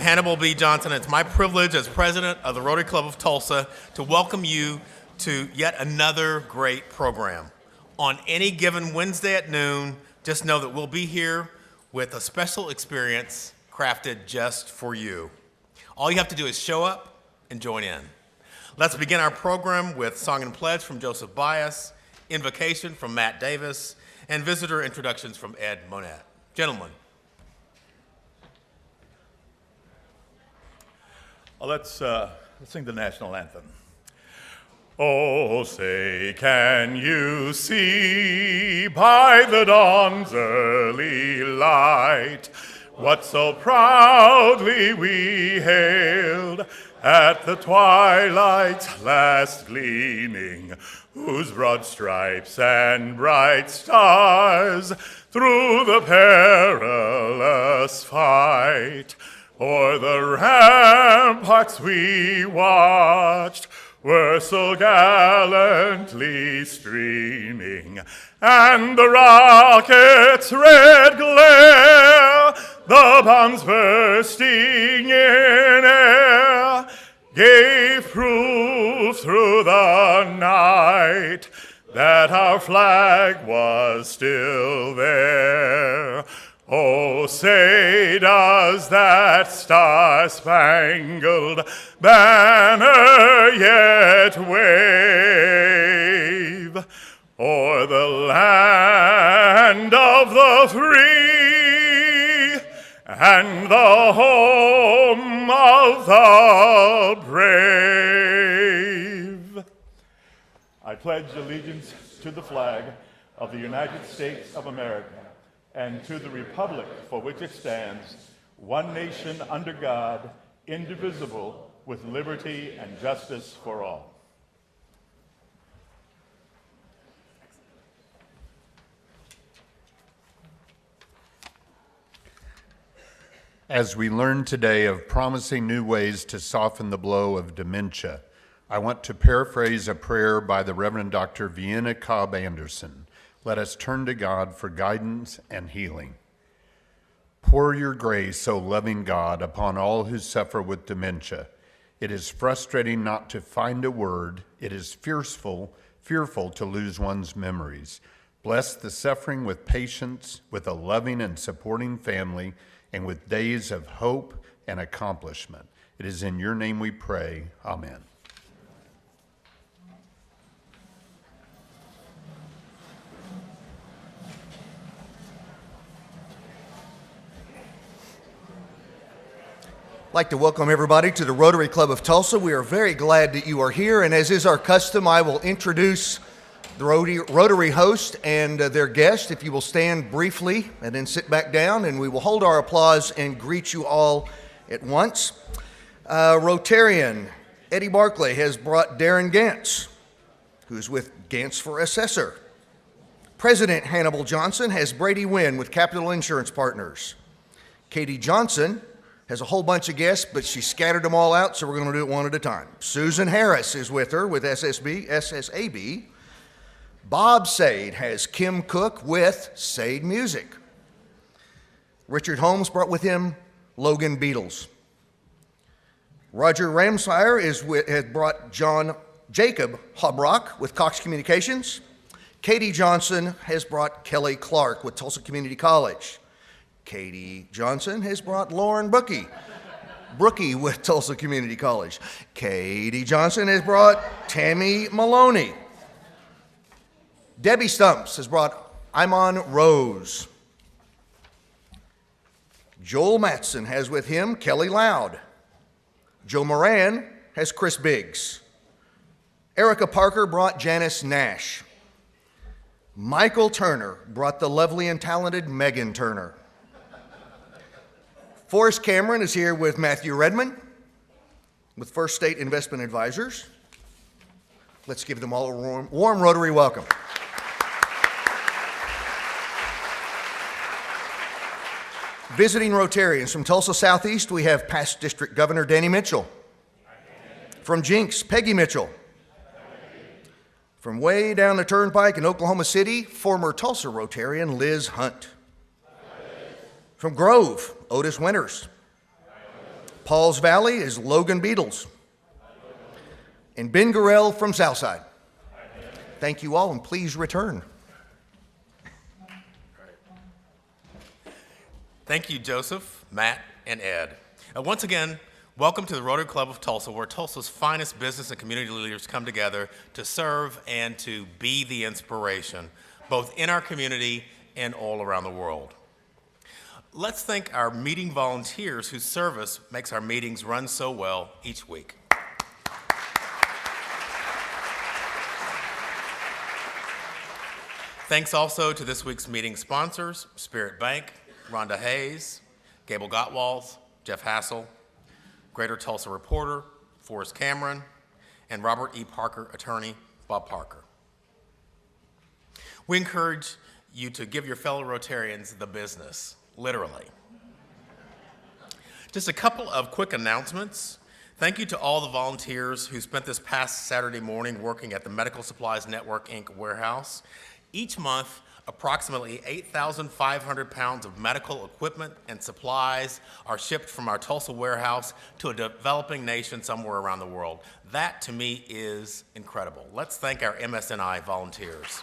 Hannibal B. Johnson. It's my privilege as president of the Rotary Club of Tulsa to welcome you to yet another great program. On any given Wednesday at noon, just know that we'll be here with a special experience crafted just for you. All you have to do is show up and join in. Let's begin our program with Song and Pledge from Joseph Bias, Invocation from Matt Davis, and visitor introductions from Ed Monette. Gentlemen. Let's sing the national anthem. Oh, say, can you see by the dawn's early light what so proudly we hailed at the twilight's last gleaming, whose broad stripes and bright stars through the perilous fight o'er the ramparts we watched were so gallantly streaming, and the rocket's red glare, the bombs bursting in air, gave proof through the night that our flag was still there. Oh, say, does that star-spangled banner yet wave o'er the land of the free and the home of the brave? I pledge allegiance to the flag of the United States of America and to the republic for which it stands, one nation under God, indivisible, with liberty and justice for all. As we learn today of promising new ways to soften the blow of dementia, I want to paraphrase a prayer by the Reverend Dr. Vienna Cobb Anderson. Let us turn to God for guidance and healing. Pour your grace, O loving God, upon all who suffer with dementia. It is frustrating not to find a word. It is fearful to lose one's memories. Bless the suffering with patience, with a loving and supporting family, and with days of hope and accomplishment. It is in your name we pray. Amen. I'd like to welcome everybody to the Rotary Club of Tulsa. We are very glad that you are here, and as is our custom, I will introduce the Rotary host and their guest. If you will stand briefly and then sit back down, and we will hold our applause and greet you all at once. Rotarian Eddie Barclay has brought Darren Gantz, who's with Gantz for Assessor. President Hannibal Johnson has Brady Wynn with Capital Insurance Partners. Katie Johnson has a whole bunch of guests, but she scattered them all out, so we're going to do it one at a time. Susan Harris is with her with SSAB. Bob Sade has Kim Cook with Sade Music. Richard Holmes brought with him Logan Beatles. Roger Ramsire has brought Jacob Hobrock with Cox Communications. Katie Johnson has brought Kelly Clark with Tulsa Community College. Katie Johnson has brought Lauren Brookie with Tulsa Community College. Katie Johnson has brought Tammy Maloney. Debbie Stumps has brought Imon Rose. Joel Matson has with him Kelly Loud. Joe Moran has Chris Biggs. Erica Parker brought Janice Nash. Michael Turner brought the lovely and talented Megan Turner. Forrest Cameron is here with Matthew Redmond with First State Investment Advisors. Let's give them all a warm Rotary welcome. Visiting Rotarians from Tulsa Southeast, we have past District Governor Danny Mitchell. From Jinx, Peggy Mitchell. From way down the turnpike in Oklahoma City, former Tulsa Rotarian Liz Hunt. From Grove, Otis Winters. Pauls Valley is Logan Beatles. And Ben Gorell from Southside. Thank you all, and please return. Thank you, Joseph, Matt, and Ed. Once again, welcome to the Rotary Club of Tulsa, where Tulsa's finest business and community leaders come together to serve and to be the inspiration, both in our community and all around the world. Let's thank our meeting volunteers whose service makes our meetings run so well each week. Thanks also to this week's meeting sponsors, Spirit Bank, Rhonda Hayes, Gable Gottwalls, Jeff Hassel, Greater Tulsa Reporter, Forrest Cameron, and Robert E. Parker attorney, Bob Parker. We encourage you to give your fellow Rotarians the business, literally. Just a couple of quick announcements. Thank you to all the volunteers who spent this past Saturday morning working at the Medical Supplies Network, Inc. warehouse. Each month, approximately 8,500 pounds of medical equipment and supplies are shipped from our Tulsa warehouse to a developing nation somewhere around the world. That, to me, is incredible. Let's thank our MSNI volunteers.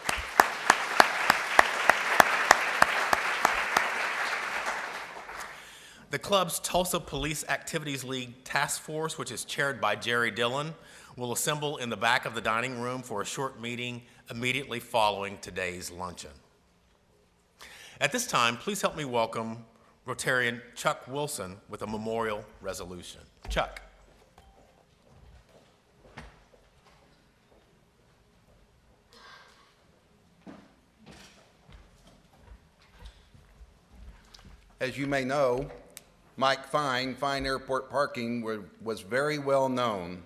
The club's Tulsa Police Activities League Task Force, which is chaired by Jerry Dillon, will assemble in the back of the dining room for a short meeting immediately following today's luncheon. At this time, please help me welcome Rotarian Chuck Wilson with a memorial resolution. Chuck. As you may know, Mike Fine Airport Parking was very well known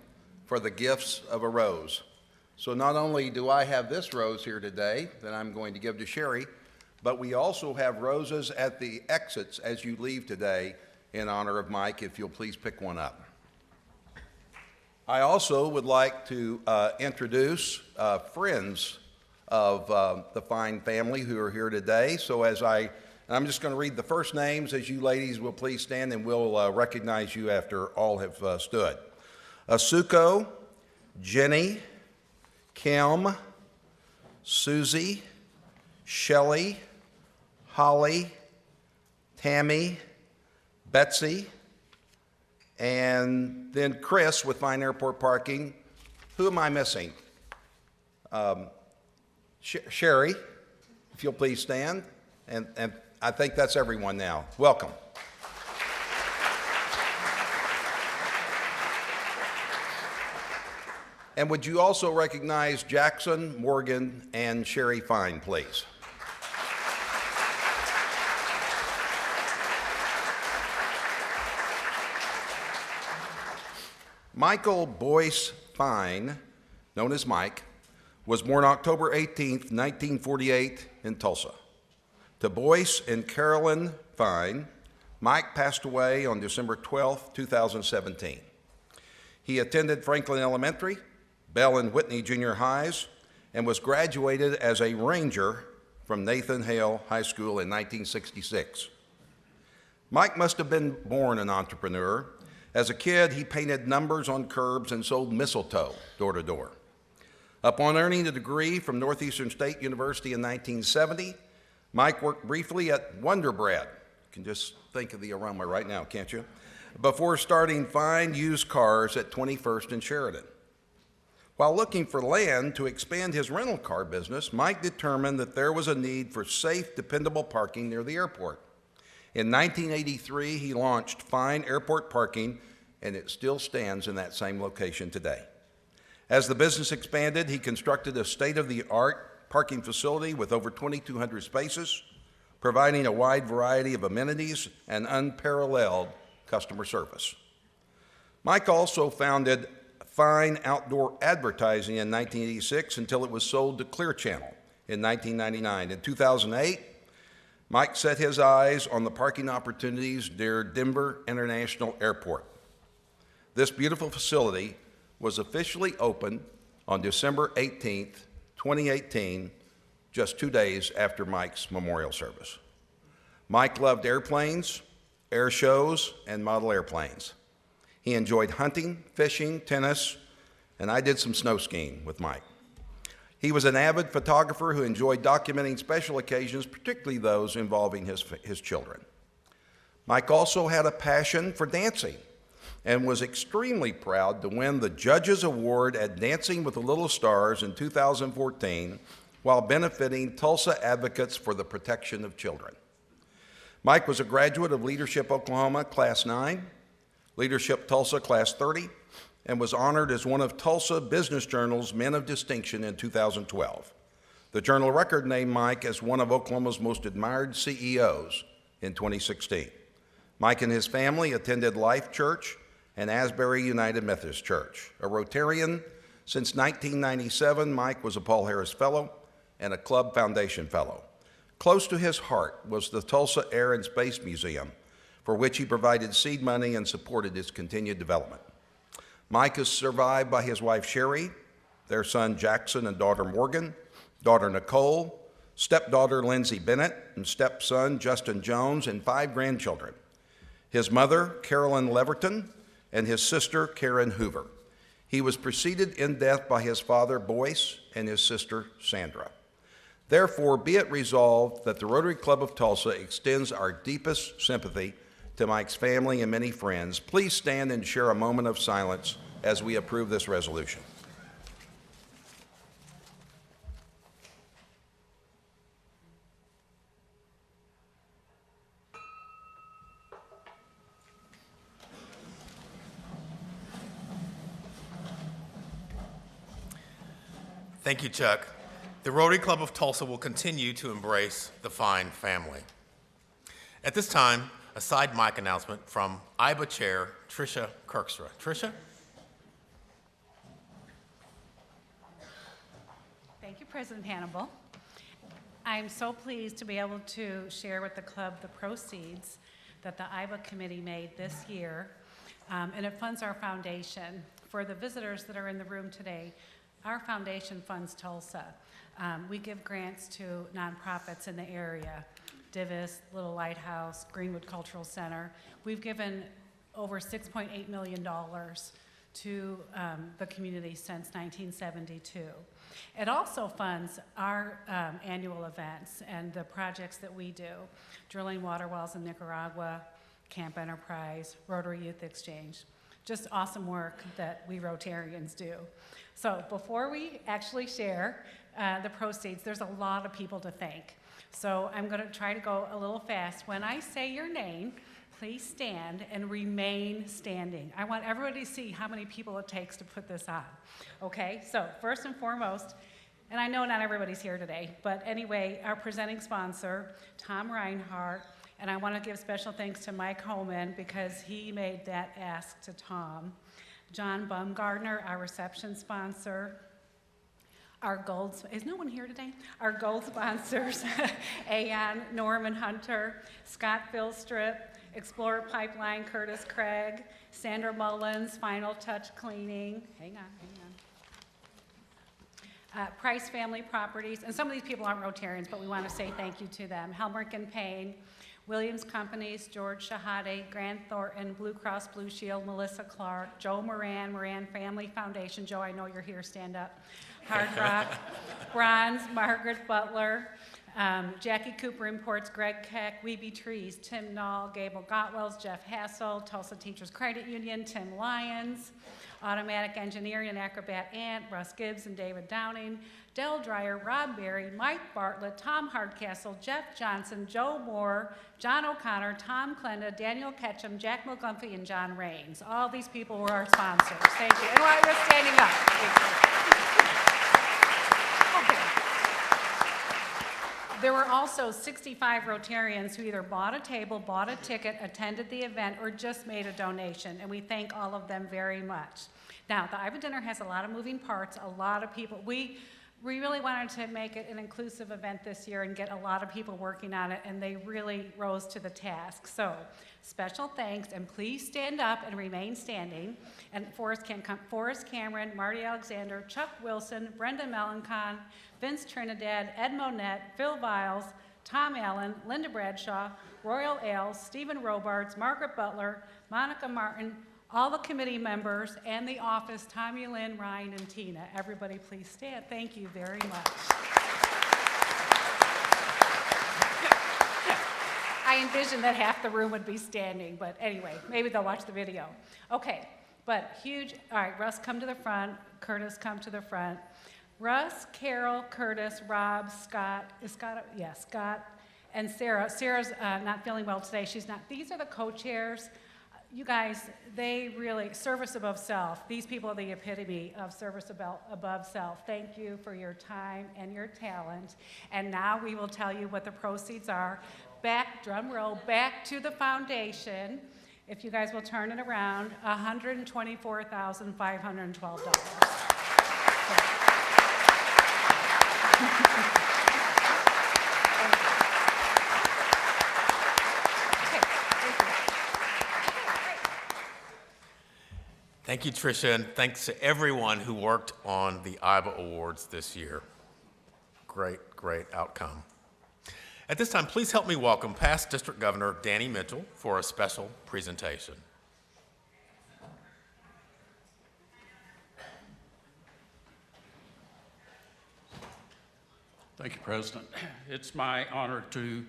for the gifts of a rose. So not only do I have this rose here today that I'm going to give to Sherry, but we also have roses at the exits as you leave today in honor of Mike, if you'll please pick one up. I also would like to introduce friends of the Fine family who are here today. So I'm just going to read the first names as you ladies will please stand, and we'll recognize you after all have stood. Asuko, Jenny, Kim, Susie, Shelley, Holly, Tammy, Betsy, and then Chris with Fine Airport Parking. Who am I missing? Sherry, if you'll please stand. And I think that's everyone now. Welcome. And would you also recognize Jackson, Morgan, and Sherry Fine, please? Michael Boyce Fine, known as Mike, was born October 18th, 1948 in Tulsa. To Boyce and Carolyn Fine, Mike passed away on December 12, 2017. He attended Franklin Elementary, Bell and Whitney Junior Highs, and was graduated as a Ranger from Nathan Hale High School in 1966. Mike must have been born an entrepreneur. As a kid, he painted numbers on curbs and sold mistletoe door to door. Upon earning a degree from Northeastern State University in 1970, Mike worked briefly at Wonder Bread. You can just think of the aroma right now, can't you? Before starting Fine Used Cars at 21st and Sheridan. While looking for land to expand his rental car business, Mike determined that there was a need for safe, dependable parking near the airport. In 1983, he launched Fine Airport Parking, and it still stands in that same location today. As the business expanded, he constructed a state-of-the-art parking facility with over 2,200 spaces, providing a wide variety of amenities and unparalleled customer service. Mike also founded Fine Outdoor Advertising in 1986 until it was sold to Clear Channel in 1999. In 2008, Mike set his eyes on the parking opportunities near Denver International Airport. This beautiful facility was officially opened on December 18th, 2018, just 2 days after Mike's memorial service. Mike loved airplanes, air shows, and model airplanes. He enjoyed hunting, fishing, tennis, and I did some snow skiing with Mike. He was an avid photographer who enjoyed documenting special occasions, particularly those involving his children. Mike also had a passion for dancing and was extremely proud to win the Judges Award at Dancing with the Little Stars in 2014 while benefiting Tulsa Advocates for the Protection of Children. Mike was a graduate of Leadership Oklahoma, Class 9, Leadership Tulsa, Class 30, and was honored as one of Tulsa Business Journal's Men of Distinction in 2012. The Journal Record named Mike as one of Oklahoma's most admired CEOs in 2016. Mike and his family attended Life Church and Asbury United Methodist Church. A Rotarian since 1997, Mike was a Paul Harris Fellow and a Club Foundation Fellow. Close to his heart was the Tulsa Air and Space Museum, for which he provided seed money and supported its continued development. Mike is survived by his wife Sherry, their son Jackson and daughter Morgan, daughter Nicole, stepdaughter Lindsay Bennett, and stepson Justin Jones, and 5 grandchildren. His mother, Carolyn Leverton, and his sister, Karen Hoover. He was preceded in death by his father, Boyce, and his sister, Sandra. Therefore, be it resolved that the Rotary Club of Tulsa extends our deepest sympathy to Mike's family and many friends. Please stand and share a moment of silence as we approve this resolution. Thank you, Chuck. The Rotary Club of Tulsa will continue to embrace the Fine family. At this time, a side mic announcement from IBA Chair Tricia Kirkstra. Tricia? Thank you, President Hannibal. I'm so pleased to be able to share with the club the proceeds that the IBA committee made this year, and it funds our foundation. For the visitors that are in the room today, our foundation funds Tulsa. We give grants to nonprofits in the area, Divis, Little Lighthouse, Greenwood Cultural Center. We've given over $6.8 million to the community since 1972. It also funds our annual events and the projects that we do, drilling water wells in Nicaragua, Camp Enterprise, Rotary Youth Exchange. Just awesome work that we Rotarians do. So before we actually share the proceeds, there's a lot of people to thank. So I'm going to try to go a little fast. When I say your name, please stand and remain standing. I want everybody to see how many people it takes to put this on. Okay, so first and foremost, and I know not everybody's here today, but anyway, our presenting sponsor, Tom Reinhardt, and I want to give special thanks to Mike Homan because he made that ask to Tom. John Bumgardner, our reception sponsor. Our gold, is no one here today? Our gold sponsors, Aon, Norman Hunter, Scott Philstrip, Explorer Pipeline, Curtis Craig, Sandra Mullins, Final Touch Cleaning, hang on. Price Family Properties, and some of these people aren't Rotarians, but we want to say thank you to them. Helmerich and Payne, Williams Companies, George Shahade, Grant Thornton, Blue Cross Blue Shield, Melissa Clark, Joe Moran, Moran Family Foundation. Joe, I know you're here, stand up. Hard Rock, Bronze, Margaret Butler, Jackie Cooper Imports, Greg Keck, Weeby Trees, Tim Knoll, Gable Gottwells, Jeff Hassel, Tulsa Teachers Credit Union, Tim Lyons, Automatic Engineering and Acrobat Ant, Russ Gibbs and David Downing, Del Dreyer, Rob Berry, Mike Bartlett, Tom Hardcastle, Jeff Johnson, Joe Moore, John O'Connor, Tom Klenda, Daniel Ketchum, Jack McGumphy, and John Raines. All these people were our sponsors. Thank you. And while you're standing up, thank you. There were also 65 Rotarians who either bought a table, bought a ticket, attended the event, or just made a donation, and we thank all of them very much. Now, the IBA Dinner has a lot of moving parts, a lot of people. We really wanted to make it an inclusive event this year and get a lot of people working on it, and they really rose to the task. So, special thanks, and please stand up and remain standing. And Forrest Cameron, Marty Alexander, Chuck Wilson, Brenda Melancon, Vince Trinidad, Ed Monette, Phil Viles, Tom Allen, Linda Bradshaw, Royal Ailes, Stephen Robards, Margaret Butler, Monica Martin, All the committee members and the office, Tommy, Lynn, Ryan, and Tina. Everybody please stand. Thank you very much. I envisioned that half the room would be standing, but anyway, maybe they'll watch the video. Okay, but huge, all right, Russ, come to the front. Curtis, come to the front. Russ, Carol, Curtis, Rob, Scott, is Scott, yeah, Scott, and Sarah. Sarah's not feeling well today. She's not, these are the co-chairs. You guys, they really, service above self. These people are the epitome of service above self. Thank you for your time and your talent. And now we will tell you what the proceeds are. Back, drum roll, back to the foundation. If you guys will turn it around, $124,512. Thank you, Tricia, and thanks to everyone who worked on the IBA Awards this year. Great, great outcome. At this time, please help me welcome past District Governor Danny Mitchell for a special presentation. Thank you, President. It's my honor to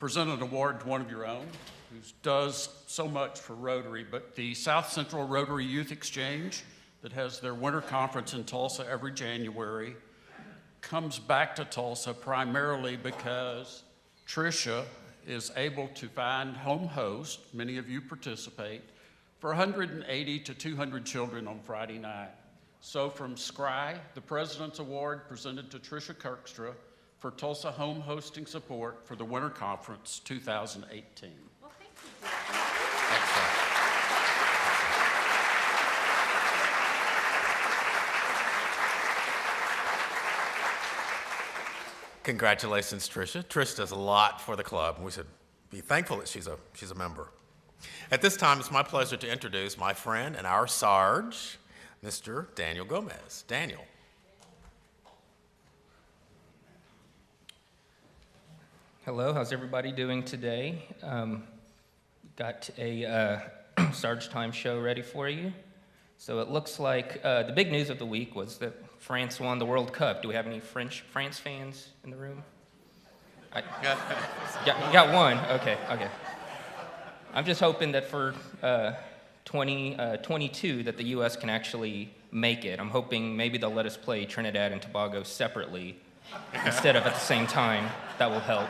present an award to one of your own who does so much for Rotary, but the South Central Rotary Youth Exchange that has their winter conference in Tulsa every January comes back to Tulsa primarily because Tricia is able to find home host, many of you participate, for 180 to 200 children on Friday night. So from SCRY, the President's Award presented to Tricia Kirkstra for Tulsa home hosting support for the Winter Conference 2018. Well, thank you. Congratulations, Tricia. Tricia does a lot for the club, and we should be thankful that she's a member. At this time, it's my pleasure to introduce my friend and our Sarge, Mr. Daniel Gomez. Daniel. Hello, how's everybody doing today? Got a Sarge Time show ready for you. So it looks like the big news of the week was that France won the World Cup. Do we have any France fans in the room? You got one, okay. I'm just hoping that for 2022 that the U.S. can actually make it. I'm hoping maybe they'll let us play Trinidad and Tobago separately instead of at the same time. That will help.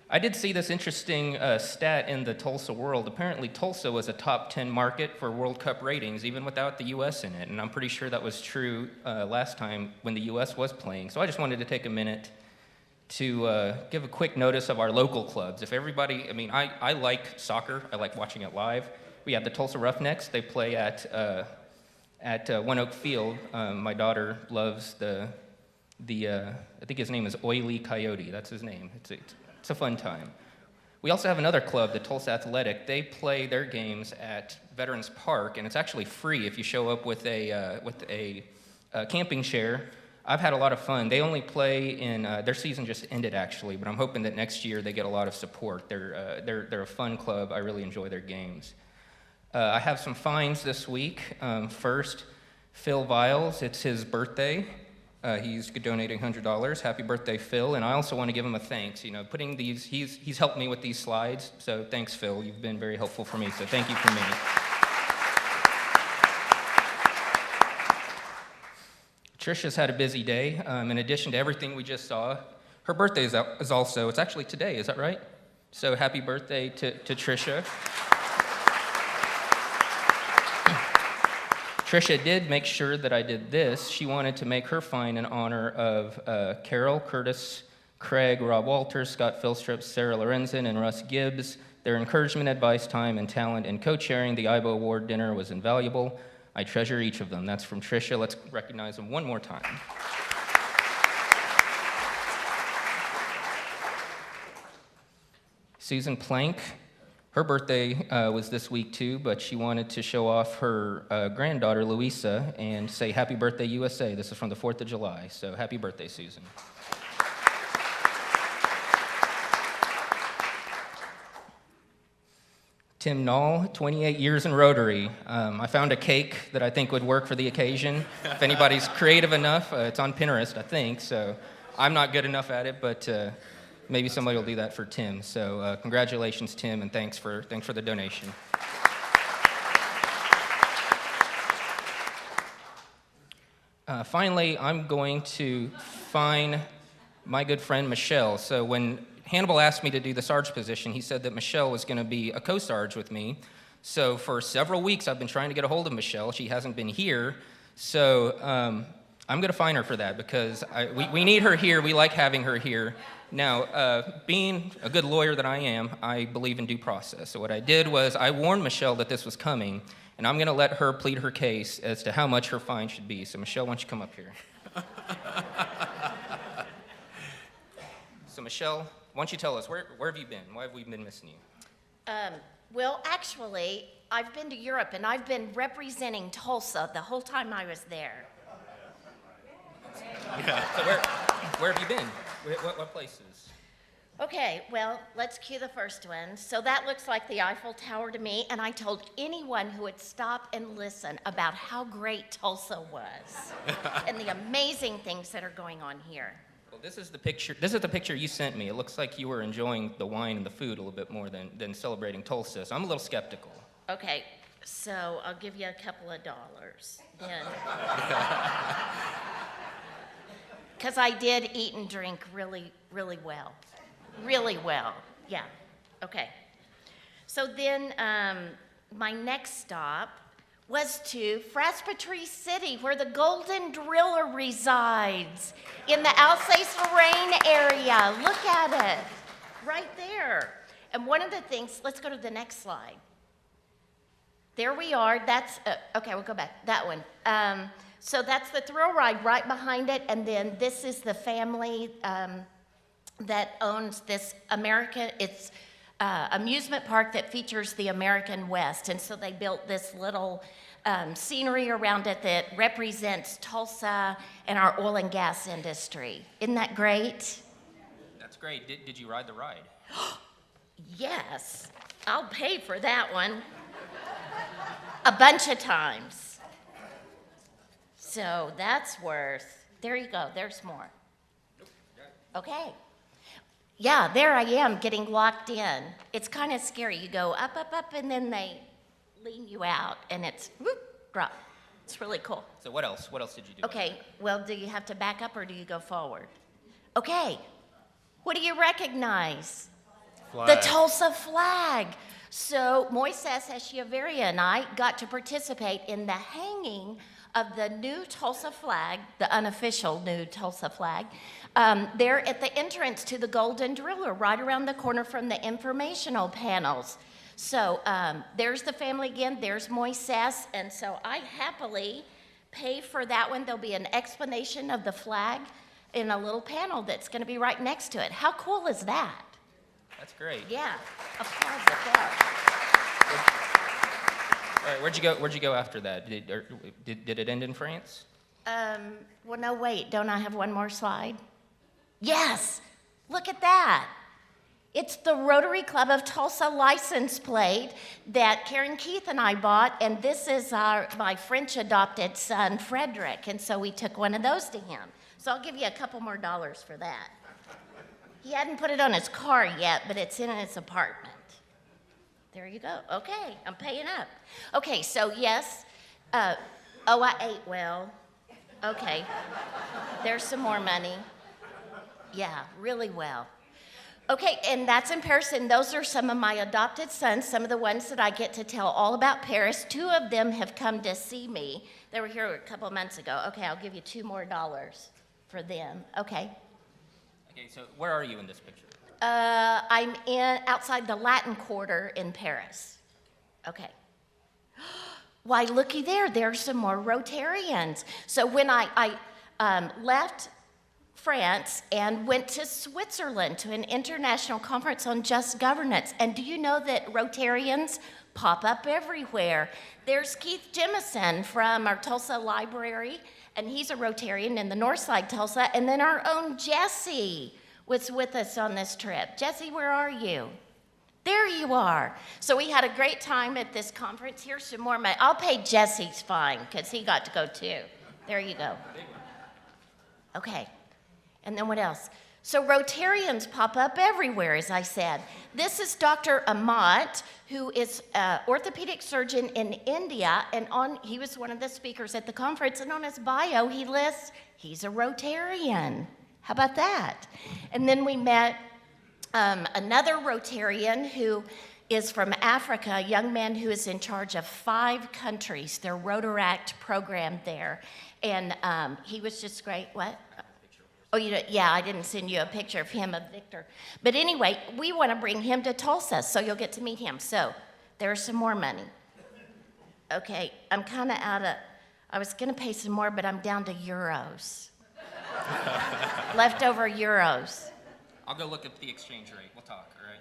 I did see this interesting stat in the Tulsa World. Apparently, Tulsa was a top 10 market for World Cup ratings, even without the U.S. in it. And I'm pretty sure that was true last time when the U.S. was playing. So I just wanted to take a minute to give a quick notice of our local clubs. If everybody, I like soccer. I like watching it live. We have the Tulsa Roughnecks. They play at One Oak Field. My daughter loves the I think his name is Oily Coyote. That's his name. It's a fun time. We also have another club, the Tulsa Athletic. They play their games at Veterans Park, and it's actually free if you show up with a camping chair. I've had a lot of fun. They only play in their season just ended actually, but I'm hoping that next year they get a lot of support. They're a fun club. I really enjoy their games. I have some finds this week. First, Phil Viles. It's his birthday. He's donating $100. Happy birthday, Phil. And I also want to give him a thanks. Putting these, he's helped me with these slides. So thanks, Phil. You've been very helpful for me. So thank you from me. Tricia's had a busy day. In addition to everything we just saw, her birthday is also, it's actually today, is that right? So happy birthday to Tricia. Tricia did make sure that I did this. She wanted to make her find in honor of Carol, Curtis, Craig, Rob Walters, Scott Philstrip, Sarah Lorenzen, and Russ Gibbs. Their encouragement, advice, time, and talent in co-chairing the IBA Award dinner was invaluable. I treasure each of them. That's from Tricia. Let's recognize them one more time. Susan Plank. Her birthday was this week too, but she wanted to show off her granddaughter, Louisa, and say happy birthday, USA. This is from the 4th of July, so happy birthday, Susan. Tim Knoll, 28 years in Rotary. I found a cake that I think would work for the occasion. If anybody's creative enough, it's on Pinterest, I think, so I'm not good enough at it, but maybe somebody will do that for Tim. So congratulations, Tim, and thanks for the donation. Finally, I'm going to fine my good friend Michelle. So when Hannibal asked me to do the Sarge position, he said that Michelle was going to be a co-Sarge with me. So for several weeks, I've been trying to get a hold of Michelle. She hasn't been here. So I'm going to fine her for that because we need her here. We like having her here. Now, being a good lawyer that I am, I believe in due process. So what I did was I warned Michelle that this was coming, and I'm going to let her plead her case as to how much her fine should be. So Michelle, why don't you come up here? So Michelle, why don't you tell us, where have you been? Why have we been missing you? Well, actually, I've been to Europe, and I've been representing Tulsa the whole time I was there. So where have you been? What places? Okay, well, let's cue the first one. So that looks like the Eiffel Tower to me, and I told anyone who would stop and listen about how great Tulsa was and the amazing things that are going on here. Well, this is the picture you sent me. It looks like you were enjoying the wine and the food a little bit more than celebrating Tulsa, so I'm a little skeptical. Okay, so I'll give you a couple of dollars then. Because I did eat and drink really, really well. Really well, yeah, okay. So then my next stop was to Fraspatree City, where the Golden Driller resides, in the Alsace-Lorraine area. Look at it, right there. And one of the things, let's go to the next slide. There we are, that's, okay, we'll go back, that one. So that's the thrill ride right behind it, and then this is the family that owns this amusement park that features the American West. And so they built this little scenery around it that represents Tulsa and our oil and gas industry. Isn't that great? That's great. Did you ride the ride? Yes, I'll pay for that one. A bunch of times. So that's worth, there you go, there's more. Okay. Yeah, there I am getting locked in. It's kind of scary. You go up, up, up, and then they lean you out, and it's whoop, drop. It's really cool. So what else? What else did you do? Okay, well, do you have to back up or do you go forward? Okay, what do you recognize? Flag. The Tulsa flag. So Moises Echeverria and I got to participate in the hanging of the new Tulsa flag, the unofficial new Tulsa flag, there at the entrance to the Golden Driller, right around the corner from the informational panels. So there's the family again, there's Moises, and so I happily pay for that one. There'll be an explanation of the flag in a little panel that's gonna be right next to it. How cool is that? That's great. Yeah, applause, applause. All right, where'd you go after that? Did it end in France? Well, no, wait, don't I have one more slide? Yes, look at that. It's the Rotary Club of Tulsa license plate that Karen Keith and I bought, and this is my French adopted son, Frederick, and so we took one of those to him. So I'll give you a couple more dollars for that. He hadn't put it on his car yet, but it's in his apartment. There you go. Okay, I'm paying up. Okay, so yes. I ate well. Okay, there's some more money. Yeah, really well. Okay, and that's in Paris, and those are some of my adopted sons, some of the ones that I get to tell all about Paris. 2 of them have come to see me. They were here a couple of months ago. Okay, I'll give you $2 more for them. Okay. Okay, so where are you in this picture? I'm outside the Latin Quarter in Paris. Okay. Why, looky there, there's some more Rotarians. So when I left France and went to Switzerland to an international conference on just governance, and do you know that Rotarians pop up everywhere? There's Keith Jemison from our Tulsa Library, and he's a Rotarian in the North Side Tulsa, and then our own Jesse was with us on this trip. Jesse, where are you? There you are. So we had a great time at this conference. Here's some more money. I'll pay Jesse's fine because he got to go too. There you go. Okay. And then what else? So Rotarians pop up everywhere, as I said. This is Dr. Amat, who is an orthopedic surgeon in India, and he was one of the speakers at the conference, and on his bio he lists he's a Rotarian. How about that? And then we met another Rotarian who is from Africa, a young man who is in charge of 5 countries, their Rotaract program there. And he was just great. What? Oh, yeah, I didn't send you a picture of him, of Victor. But anyway, we want to bring him to Tulsa, so you'll get to meet him. So there's some more money. Okay, I'm kind of out of, I was going to pay some more, but I'm down to euros. Leftover euros. I'll go look at the exchange rate. We'll talk, all right?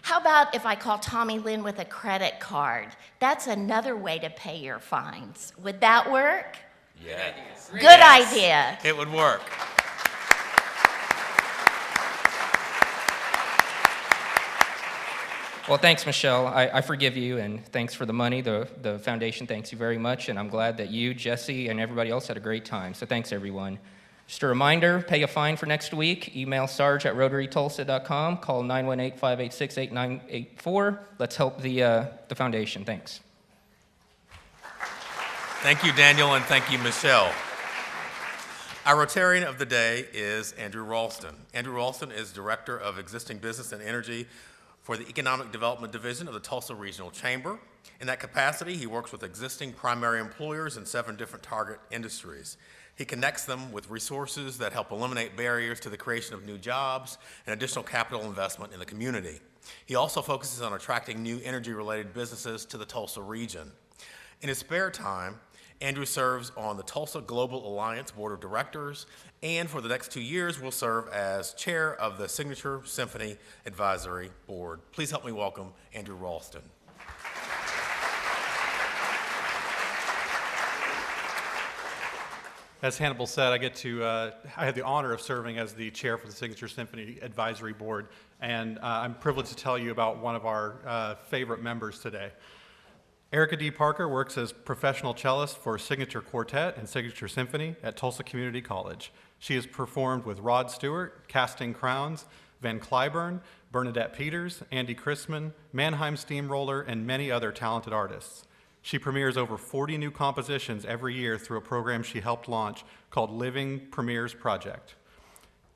How about if I call Tommy Lynn with a credit card? That's another way to pay your fines. Would that work? Yeah. Good idea. It would work. Well, thanks, Michelle. I forgive you, and thanks for the money. The foundation thanks you very much, and I'm glad that you, Jesse, and everybody else had a great time. So thanks, everyone. Just a reminder, pay a fine for next week. Email sarge@rotarytulsa.com. Call 918-586-8984. Let's help the foundation. Thanks. Thank you, Daniel, and thank you, Michelle. Our Rotarian of the day is Andrew Ralston. Andrew Ralston is Director of Existing Business and Energy for the Economic Development Division of the Tulsa Regional Chamber. In that capacity, he works with existing primary employers in 7 different target industries. He connects them with resources that help eliminate barriers to the creation of new jobs and additional capital investment in the community. He also focuses on attracting new energy-related businesses to the Tulsa region. In his spare time, Andrew serves on the Tulsa Global Alliance Board of Directors, and for the next 2 years will serve as chair of the Signature Symphony Advisory Board. Please help me welcome Andrew Ralston. As Hannibal said, I had the honor of serving as the chair for the Signature Symphony Advisory Board, and I'm privileged to tell you about one of our favorite members today. Erica D. Parker works as professional cellist for Signature Quartet and Signature Symphony at Tulsa Community College. She has performed with Rod Stewart, Casting Crowns, Van Cliburn, Bernadette Peters, Andy Chrisman, Mannheim Steamroller, and many other talented artists. She premieres over 40 new compositions every year through a program she helped launch called Living Premieres Project.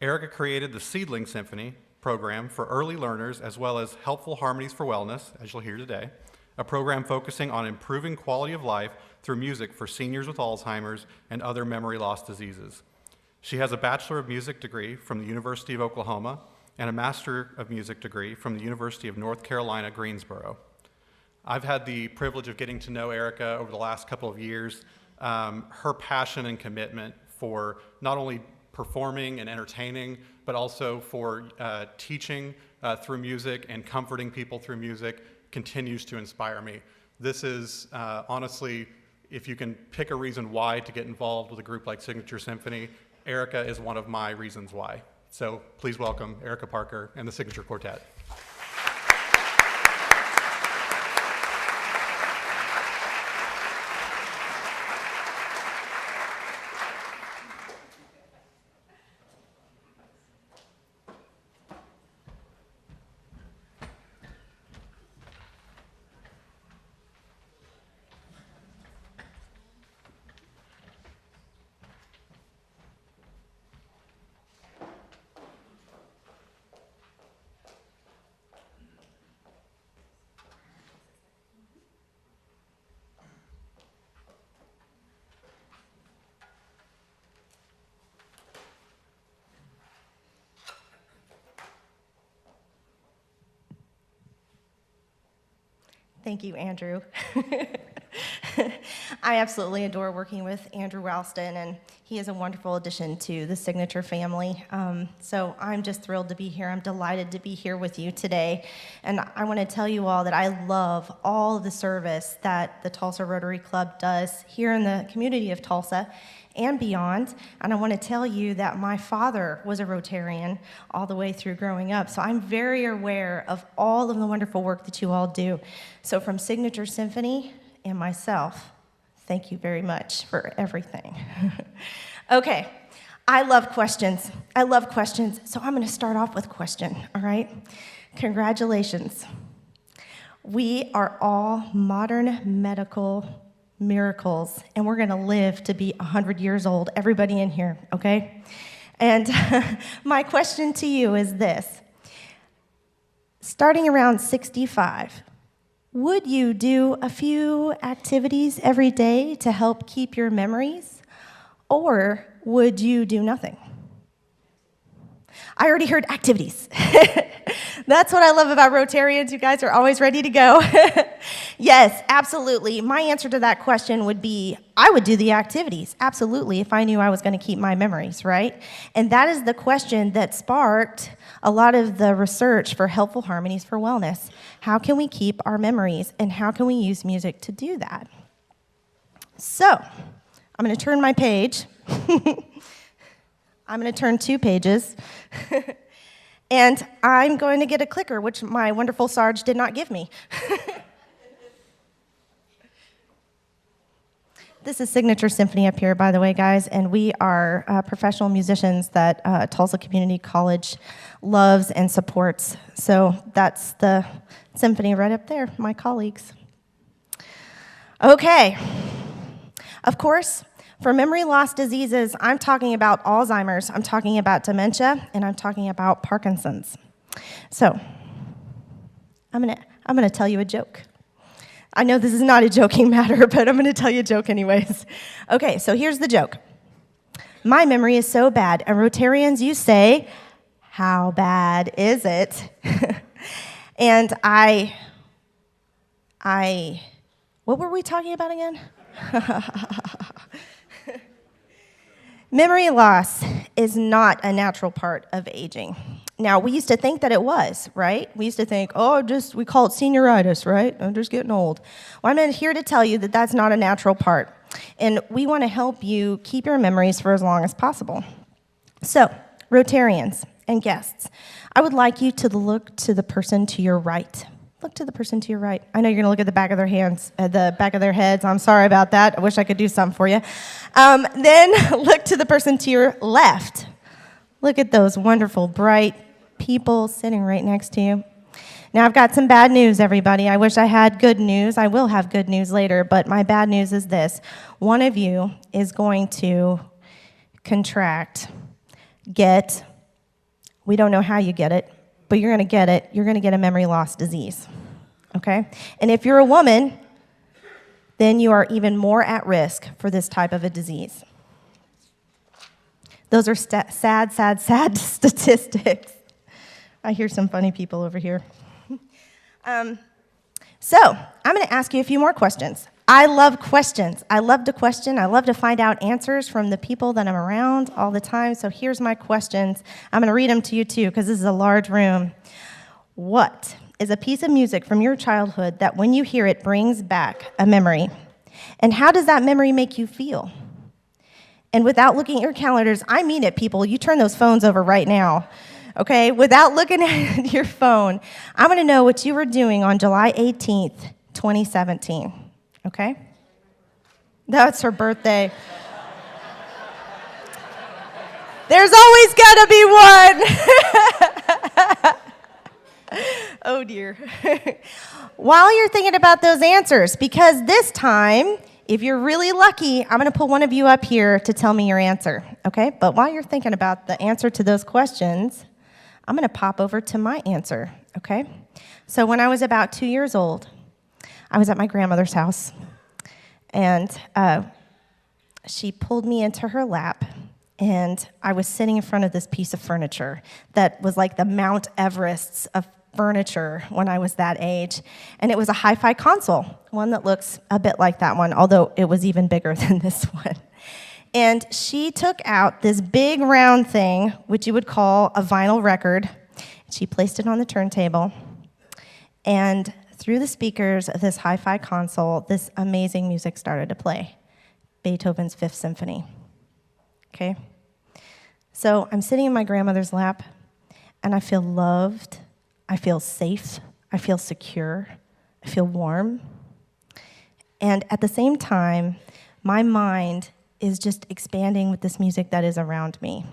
Erica created the Seedling Symphony program for early learners, as well as Helpful Harmonies for Wellness, as you'll hear today, a program focusing on improving quality of life through music for seniors with Alzheimer's and other memory loss diseases. She has a Bachelor of Music degree from the University of Oklahoma and a Master of Music degree from the University of North Carolina, Greensboro. I've had the privilege of getting to know Erica over the last couple of years. Her passion and commitment for not only performing and entertaining, but also for teaching through music and comforting people through music continues to inspire me. This is honestly, if you can pick a reason why to get involved with a group like Signature Symphony, Erica is one of my reasons why. So please welcome Erica Parker and the Signature Quartet. Thank you, Andrew. I absolutely adore working with Andrew Ralston, and He is a wonderful addition to the Signature family. So I'm just thrilled to be here. I'm delighted to be here with you today. And I want to tell you all that I love all of the service that the Tulsa Rotary Club does here in the community of Tulsa and beyond. And I want to tell you that my father was a Rotarian all the way through growing up. So I'm very aware of all of the wonderful work that you all do. So from Signature Symphony and myself, thank you very much for everything. Okay, I love questions. I love questions, so I'm going to start off with a question, all right? Congratulations. We are all modern medical miracles, and we're going to live to be 100 years old, everybody in here, okay? And my question to you is this. Starting around 65, would you do a few activities every day to help keep your memories, or would you do nothing? I already heard activities. That's what I love about Rotarians. You guys are always ready to go. Yes, absolutely. My answer to that question would be, I would do the activities, absolutely, if I knew I was going to keep my memories, right? And that is the question that sparked a lot of the research for Helpful Harmonies for Wellness. How can we keep our memories, and how can we use music to do that? So, I'm going to turn my page. I'm going to turn 2 pages. And I'm going to get a clicker, which my wonderful Sarge did not give me. This is Signature Symphony up here, by the way, guys, and we are professional musicians that Tulsa Community College loves and supports. So that's the symphony right up there, my colleagues. Okay. Of course, for memory loss diseases, I'm talking about Alzheimer's, I'm talking about dementia, and I'm talking about Parkinson's. So, I'm gonna tell you a joke. I know this is not a joking matter, but I'm gonna tell you a joke anyways. Okay, so here's the joke. My memory is so bad, and Rotarians, you say, how bad is it? And what were we talking about again? Memory loss is not a natural part of aging. Now, we used to think that it was, right? We used to think, we call it senioritis, right? I'm just getting old. Well, I'm here to tell you that that's not a natural part. And we want to help you keep your memories for as long as possible. So, Rotarians and guests, I would like you to look to the person to your right. Look to the person to your right. I know you're going to look at the back of their hands, the back of their heads. I'm sorry about that. I wish I could do something for you. Then look to the person to your left. Look at those wonderful, bright people sitting right next to you. Now, I've got some bad news, everybody. I wish I had good news. I will have good news later, but my bad news is this. One of you is going to we don't know how you get it, but you're going to get it. You're going to get a memory loss disease, okay? And if you're a woman, then you are even more at risk for this type of a disease. Those are sad statistics. I hear some funny people over here. So I'm going to ask you a few more questions. I love questions. I love to question. I love to find out answers from the people that I'm around all the time. So here's my questions. I'm going to read them to you too, because this is a large room. What is a piece of music from your childhood that when you hear it brings back a memory? And how does that memory make you feel? And without looking at your calendars, I mean it, people. You turn those phones over right now. Okay? Without looking at your phone, I'm going to know what you were doing on July 18th, 2017. Okay? That's her birthday. There's always got to be one. Oh, dear. While you're thinking about those answers, because this time, if you're really lucky, I'm going to put one of you up here to tell me your answer, okay? But while you're thinking about the answer to those questions, I'm going to pop over to my answer, okay? So when I was about 2 years old, I was at my grandmother's house, and she pulled me into her lap, and I was sitting in front of this piece of furniture that was like the Mount Everests of furniture when I was that age, and it was a hi-fi console, one that looks a bit like that one, although it was even bigger than this one. And she took out this big round thing, which you would call a vinyl record. She placed it on the turntable. And through the speakers of this hi-fi console, this amazing music started to play. Beethoven's Fifth Symphony. Okay? So I'm sitting in my grandmother's lap, and I feel loved, I feel safe, I feel secure, I feel warm. And at the same time, my mind is just expanding with this music that is around me.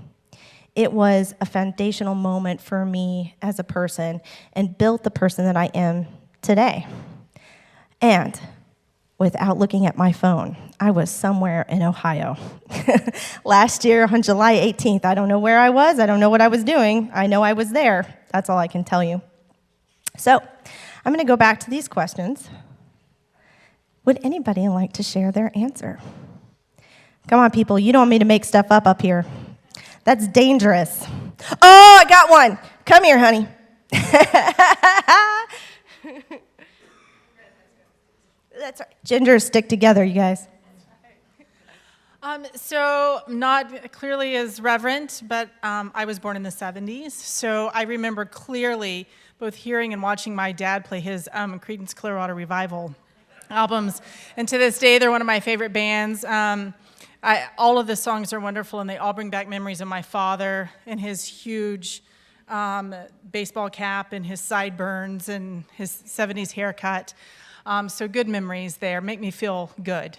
It was a foundational moment for me as a person and built the person that I am today. And without looking at my phone, I was somewhere in Ohio. Last year on July 18th, I don't know where I was, I don't know what I was doing. I know I was there. That's all I can tell you. So I'm going to go back to these questions. Would anybody like to share their answer? Come on, people, you don't want me to make stuff up here. That's dangerous. Oh, I got one. Come here, honey. That's right. Gingers stick together, you guys. So not clearly as reverent, but I was born in the 70s, so I remember clearly both hearing and watching my dad play his Creedence Clearwater Revival albums, and to this day, they're one of my favorite bands. All of the songs are wonderful, and they all bring back memories of my father and his huge baseball cap and his sideburns and his 70s haircut. So good memories there, make me feel good.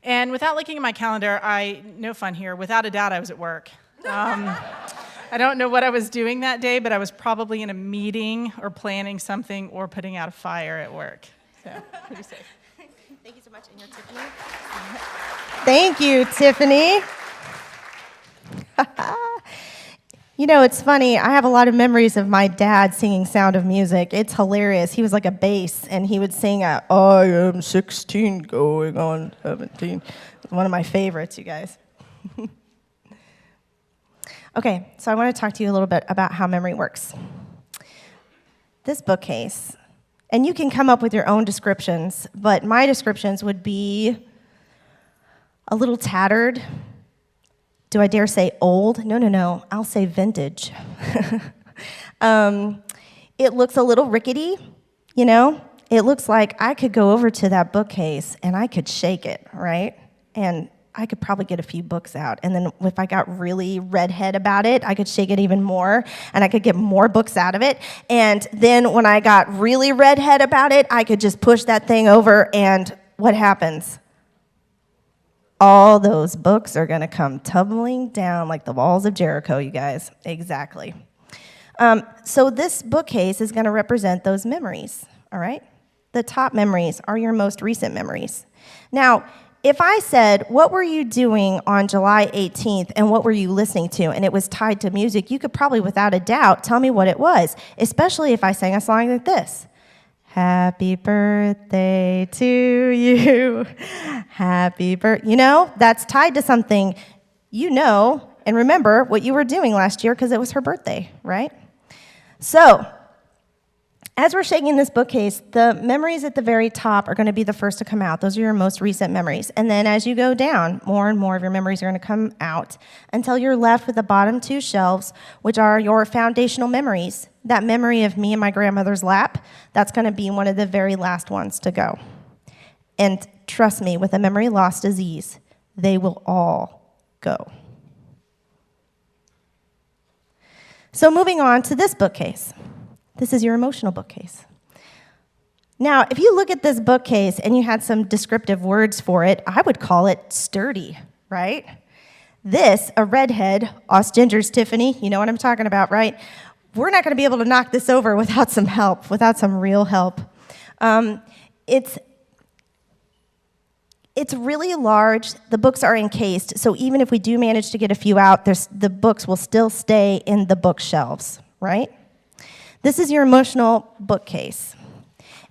And without looking at my calendar, no fun here, without a doubt I was at work. I don't know what I was doing that day, but I was probably in a meeting or planning something or putting out a fire at work. So, pretty safe. Thank you so much, and Tiffany. Thank you, Tiffany. You know, it's funny. I have a lot of memories of my dad singing Sound of Music. It's hilarious. He was like a bass, and he would sing, I am 16 going on 17. One of my favorites, you guys. Okay, so I want to talk to you a little bit about how memory works. This bookcase, and you can come up with your own descriptions, but my descriptions would be a little tattered. Do I dare say old? No. I'll say vintage. It looks a little rickety, you know? It looks like I could go over to that bookcase and I could shake it, right? And I could probably get a few books out. And then if I got really redhead about it, I could shake it even more, and I could get more books out of it. And then when I got really redhead about it, I could just push that thing over, and what happens? All those books are going to come tumbling down like the walls of Jericho, you guys. Exactly. So this bookcase is going to represent those memories, all right? The top memories are your most recent memories. Now, if I said, what were you doing on July 18th and what were you listening to, and it was tied to music, you could probably, without a doubt, tell me what it was, especially if I sang a song like this. Happy birthday to you. Happy birthday. You know, that's tied to something you know and remember what you were doing last year because it was her birthday, right? So, as we're shaking this bookcase, the memories at the very top are going to be the first to come out. Those are your most recent memories. And then as you go down, more and more of your memories are going to come out until you're left with the bottom two shelves, which are your foundational memories. That memory of me in my grandmother's lap, that's going to be one of the very last ones to go. And trust me, with a memory loss disease, they will all go. So moving on to this bookcase. This is your emotional bookcase. Now, if you look at this bookcase and you had some descriptive words for it, I would call it sturdy, right? This, a redhead, us gingers, Tiffany, you know what I'm talking about, right? We're not going to be able to knock this over without some help, without some real help. It's really large. The books are encased, so even if we do manage to get a few out, the books will still stay in the bookshelves, right? This is your emotional bookcase.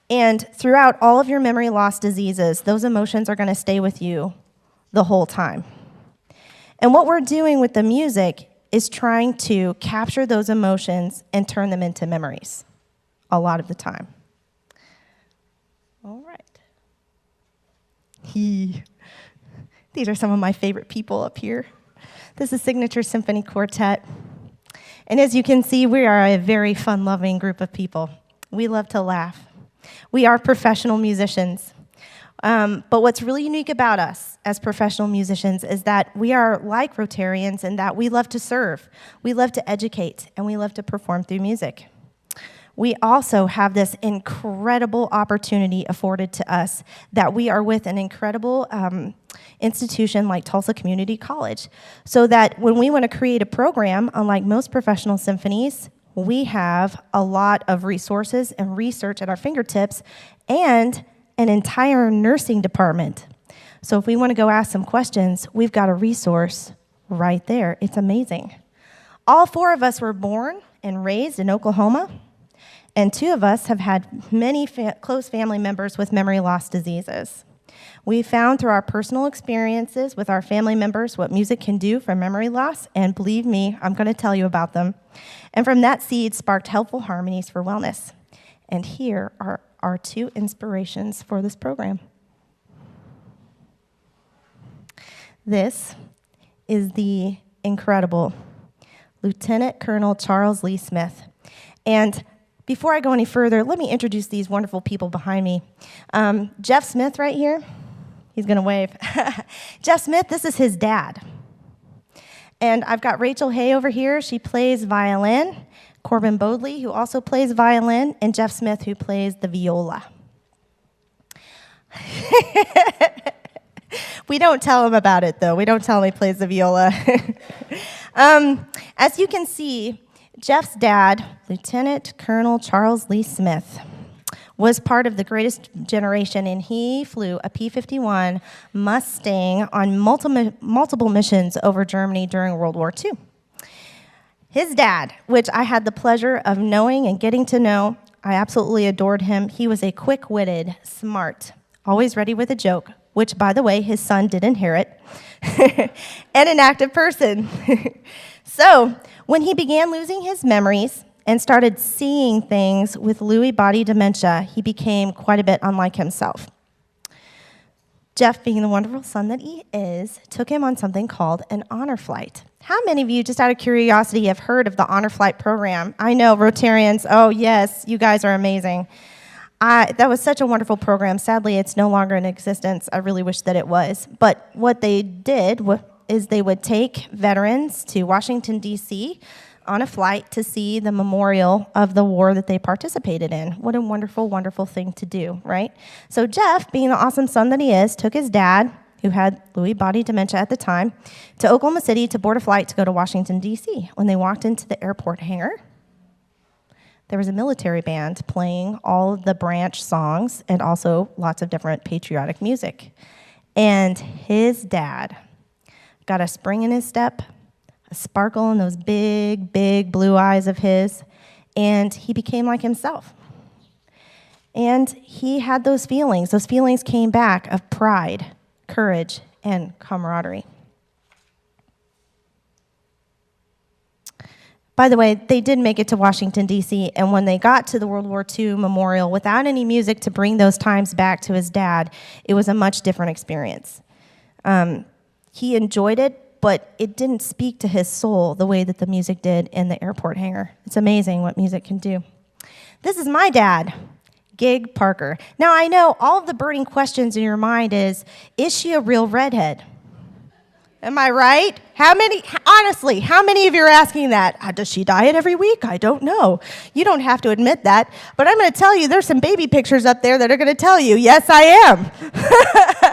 And throughout all of your memory loss diseases, those emotions are going to stay with you the whole time. And what we're doing with the music is trying to capture those emotions and turn them into memories a lot of the time. All right. These are some of my favorite people up here. This is Signature Symphony Quartet. And as you can see, we are a very fun-loving group of people. We love to laugh. We are professional musicians. But what's really unique about us as professional musicians is that we are like Rotarians in that we love to serve, we love to educate, and we love to perform through music. We also have this incredible opportunity afforded to us that we are with an incredible institution like Tulsa Community College, so that when we want to create a program, unlike most professional symphonies, we have a lot of resources and research at our fingertips and an entire nursing department. So if we want to go ask some questions, we've got a resource right there. It's amazing. All 4 of us were born and raised in Oklahoma, and 2 of us have had many close family members with memory loss diseases. We found through our personal experiences with our family members what music can do for memory loss, and believe me, I'm going to tell you about them. And from that seed sparked helpful harmonies for wellness. And here are our 2 inspirations for this program. This is the incredible Lieutenant Colonel Charles Lee Smith. And before I go any further, let me introduce these wonderful people behind me. Jeff Smith right here. He's going to wave. Jeff Smith, this is his dad. And I've got Rachel Hay over here. She plays violin. Corbin Bodley, who also plays violin, and Jeff Smith, who plays the viola. We don't tell him about it, though. We don't tell him he plays the viola. As you can see, Jeff's dad, Lieutenant Colonel Charles Lee Smith, was part of the greatest generation, and he flew a P-51 Mustang on multiple missions over Germany during World War II. His dad, which I had the pleasure of knowing and getting to know, I absolutely adored him. He was a quick-witted, smart, always ready with a joke, which, by the way, his son did inherit, and an active person. So, when he began losing his memories and started seeing things with Lewy body dementia, he became quite a bit unlike himself. Jeff, being the wonderful son that he is, took him on something called an honor flight. How many of you, just out of curiosity, have heard of the honor flight program? I know, Rotarians, oh yes, you guys are amazing. That was such a wonderful program. Sadly, it's no longer in existence. I really wish that it was. But what they did is they would take veterans to Washington, D.C., on a flight to see the memorial of the war that they participated in. What a wonderful, wonderful thing to do, right? So Jeff, being the awesome son that he is, took his dad, who had Lewy body dementia at the time, to Oklahoma City to board a flight to go to Washington, D.C. When they walked into the airport hangar, there was a military band playing all of the branch songs and also lots of different patriotic music. And his dad got a spring in his step, a sparkle in those big, big blue eyes of his, and he became like himself. And he had those feelings. Those feelings came back of pride, courage, and camaraderie. By the way, they did make it to Washington, D.C., and when they got to the World War II memorial, without any music to bring those times back to his dad, it was a much different experience. He enjoyed it, but it didn't speak to his soul the way that the music did in the airport hangar. It's amazing what music can do. This is my dad, Gig Parker. Now, I know all of the burning questions in your mind is she a real redhead? Am I right? Honestly, how many of you are asking that? Does she diet every week? I don't know. You don't have to admit that, but I'm going to tell you there's some baby pictures up there that are going to tell you, yes, I am.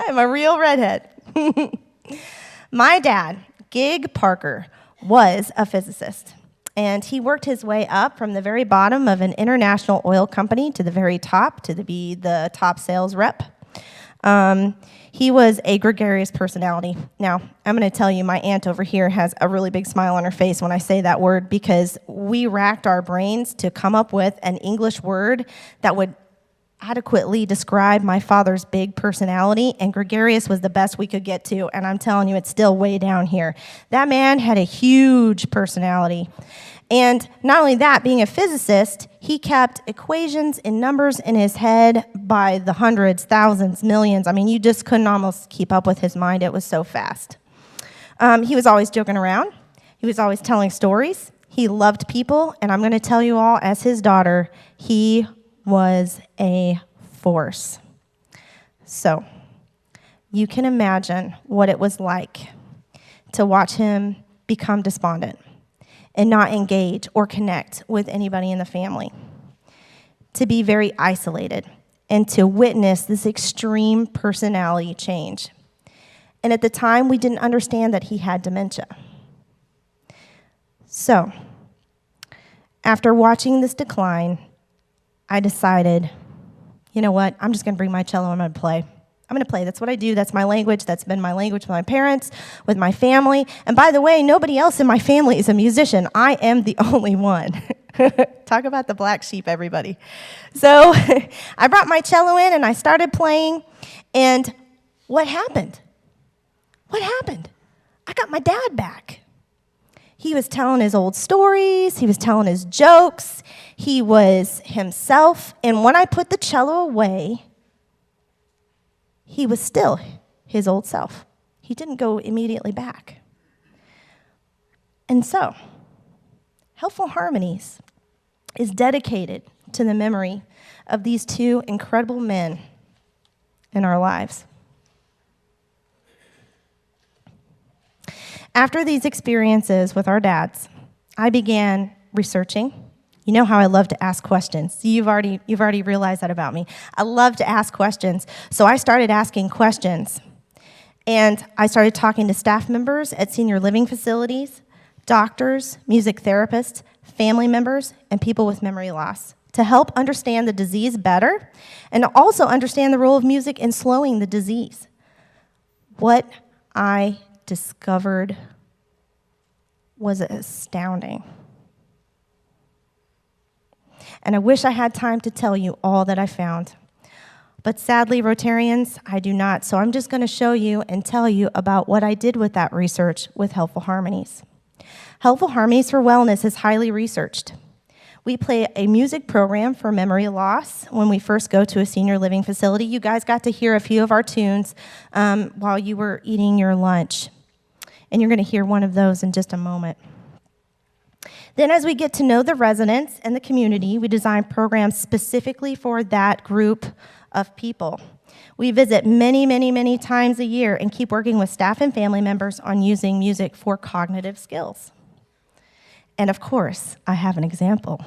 I'm a real redhead. My dad, Gig Parker, was a physicist, and he worked his way up from the very bottom of an international oil company to the very top to be the top sales rep. He was a gregarious personality. Now, I'm going to tell you, my aunt over here has a really big smile on her face when I say that word because we racked our brains to come up with an English word that would adequately describe my father's big personality, and gregarious was the best we could get to, and I'm telling you, it's still way down here. That man had a huge personality, And not only that, being a physicist, he kept equations and numbers in his head by the hundreds, thousands, millions. I mean, you just couldn't almost keep up with his mind. It was so fast. He was always joking around. He was always telling stories. He loved people. And I'm going to tell you all, as his daughter, he was a force. So you can imagine what it was like to watch him become despondent and not engage or connect with anybody in the family, to be very isolated, and to witness this extreme personality change. And at the time, we didn't understand that he had dementia. So, after watching this decline, I decided, you know what, I'm just gonna bring my cello and I'm gonna play. I'm gonna play. That's what I do. That's my language. That's been my language with my parents, with my family. And by the way, nobody else in my family is a musician. I am the only one. Talk about the black sheep, everybody. So I brought my cello in and I started playing. And what happened? What happened? I got my dad back. He was telling his old stories. He was telling his jokes. He was himself. And when I put the cello away, he was still his old self. He didn't go immediately back. And so, Helpful Harmonies is dedicated to the memory of these two incredible men in our lives. After these experiences with our dads, I began researching. You know how I love to ask questions. You've already realized that about me. I love to ask questions. So I started asking questions. And I started talking to staff members at senior living facilities, doctors, music therapists, family members, and people with memory loss to help understand the disease better and also understand the role of music in slowing the disease. What I discovered was astounding. And I wish I had time to tell you all that I found. But sadly, Rotarians, I do not. So I'm just going to show you and tell you about what I did with that research with Helpful Harmonies. Helpful Harmonies for Wellness is highly researched. We play a music program for memory loss when we first go to a senior living facility. You guys got to hear a few of our tunes while you were eating your lunch. And you're going to hear one of those in just a moment. Then as we get to know the residents and the community, we design programs specifically for that group of people. We visit many, many, many times a year and keep working with staff and family members on using music for cognitive skills. And of course, I have an example.